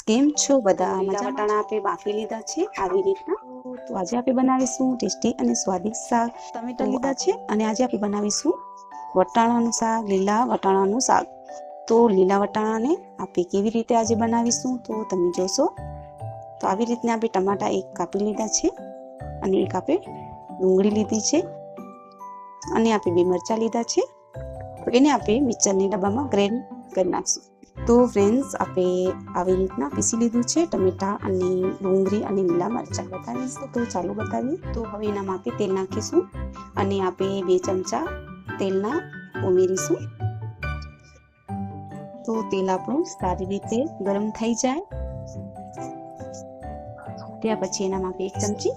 કેમ છો બધા? લીલા વટાણા આપણે બાફી લીધા છે આવી રીતના. તો આજે આપણે બનાવીશું ટેસ્ટી અને સ્વાદિષ્ટ શાક. ટમેટા લીધા છે અને આજે આપણે બનાવીશું વટાણાનું શાક, લીલા વટાણાનું શાક. તો લીલા વટાણાને આપણે કેવી રીતે આજે બનાવીશું તો તમે જોશો. તો આવી રીતના આપણે ટમાટા એક કાપી લીધા છે અને એક આપણે ડુંગળી લીધી છે અને આપણે બે મરચાં લીધા છે. તો એને આપણે મિક્સરની ડબ્બામાં ગ્રાઇન્ડ કરી નાખશું. તો ફ્રેન્ડ્સ, આપણે આવી રીતના પીસી લીધું છે ટમેટા અને ડુંગળી અને લીલા મરચાં. બતાવીશું તો ચાલો બતાવીએ. તો હવે એનામાં આપણે તેલ નાખીશું અને આપણે 2 ચમચા તેલના ઉમેરીશું. તો તેલ આપણું સારી રીતે ગરમ થઈ જાય ત્યાર પછી એનામાં આપણે 1 ચમચી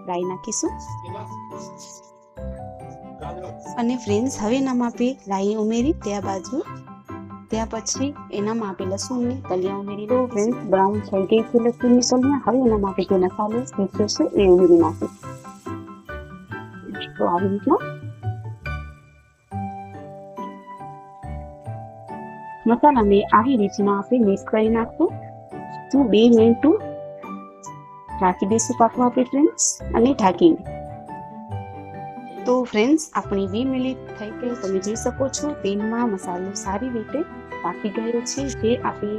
રાઈ નાખીશું. અને ફ્રેન્ડ્સ, હવે એનામાં આપણે રાઈ ઉમેરી ત્યાં પછી એનામાં આપણે લસણની કલિયા ઉમેરી. તો ફ્રેન્ડ્સ, બ્રાઉન થઈ ગઈ છે લસણની કલિયા. હવે એનામાં આપણે જે મસાલો પીસ્યો છે એ ઉમેરી નાખીશું. તો આવી રીતના મસાલાને આવી રીતના આપણે મિક્સ કરી નાખશું. તો 2 મિનિટ ઢાંકી દઈશું પાછું આપણે ફ્રેન્ડ્સ અને ઢાંકીને. તો ફ્રેન્ડ્સ, આપણી 2 મિનિટ થઈ ગઈ. તમે જોઈ શકો છો તેલમાં મસાલો સારી રીતે પાકી ગયો છે. જે આપણે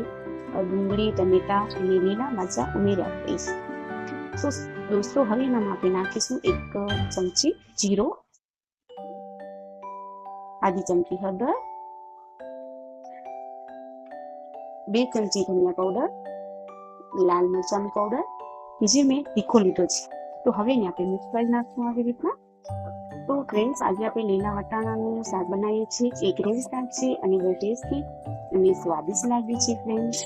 ડુંગળી, ટમેટા અને લીલા મરચાં ઉમેર્યા છે. તો દોસ્તો, હવે એનામાં આપણે નાખીશું 1 ચમચી જીરો, આધી ચમચી હળદર, 2 ચમચી ધનિયા પાવડર, લાલ મરચાંનો પાવડર જે મેં તીખો લીધો છે. તો હવે એને આપણે મિક્સ કરી નાખશું આવી રીતના. તો ફ્રેન્ડ્સ, આજે આપણે લીલા વટાણાનું શાક બનાવીએ છીએ. એક ગ્રેવી શાક છે અને બહુ ટેસ્ટી અને સ્વાદિષ્ટ લાગે છે ફ્રેન્ડ્સ.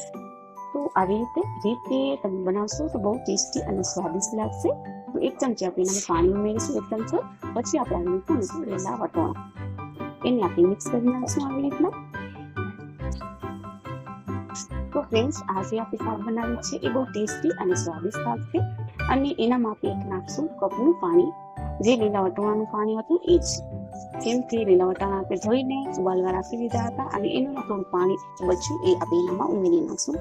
તો આવી રીતે તમે બનાવશો તો બહુ ટેસ્ટી અને સ્વાદિષ્ટ લાગશે. તો 1 ચમચી આપણે એનામાં પાણી ઉમેરીશું, 1 ચમચો. પછી આપણે મૂકીશું લીલા વટાણા, એને આપણે મિક્સ કરી નાખશું આવી રીતના. તો ફ્રેન્ડ્સ, આજે આપણે શાક બનાવીએ છીએ એ બહુ ટેસ્ટી અને સ્વાદિષ્ટ શાક છે. અને એનામાં આપણે નાખશું કપનું પાણી, જે લીલા વટાણાનું પાણી હતું એ જ. કેમ કે લીલા વટાણા આપણે ધોઈને ઉબાલવા રાખી દીધા હતા અને એનું થોડું પાણી બચ્યું એ આપણે એનામાં ઉમેરી નાખશું.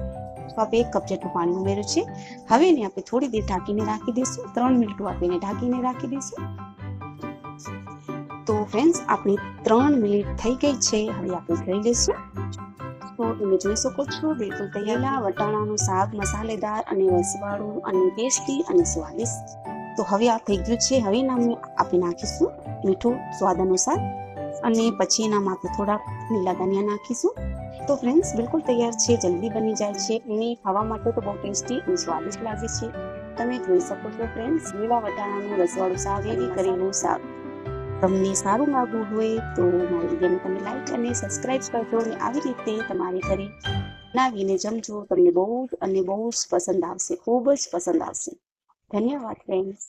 તો આપણે 1 કપ જેટલું પાણી ઉમેર્યું છે. હવે એને આપણે થોડી દેર ઢાંકીને રાખી દઈશું. 3 મિનિટ આપણે એને ઢાંકીને રાખી દઈશું. તો ફ્રેન્ડ્સ, આપણી 3 મિનિટ થઈ ગઈ છે. હવે આપણે જોઈ લઈશું. તો તમે જોઈ શકો છો બિલકુલ તૈયાર વટાણાનું શાક મસાલેદાર અને રસવાળું અને ટેસ્ટી અને સ્વાદિષ્ટ. તો હવે આ થઈ ગયું છે. હવે એનામાં આપણે નાખીશું મીઠું સ્વાદ અનુસાર અને પછી એનામાં આપણે થોડા લીલા ધનિયા નાખીશું. તો ફ્રેન્ડ્સ, બિલકુલ તૈયાર છે. જલ્દી બની જાય છે અને ખાવા માટે તો બહુ ટેસ્ટી અને સ્વાદિષ્ટ લાગે છે. તમે જોઈ શકો છો ફ્રેન્ડ્સ, લીલા વટાણાનું રસવાળું શાક, એવી કરેલું શાક. તમને સારું લાગ્યું હોય તો મારી વિડીયોને તમે લાઈક અને સબસ્ક્રાઈબ કરજો અને આવી રીતે તમારી ઘરે બનાવીને જમજો. તમને બહુ જ પસંદ આવશે, ખૂબ જ પસંદ આવશે. ધન્યવાદ ફ્રેન્ડ્સ.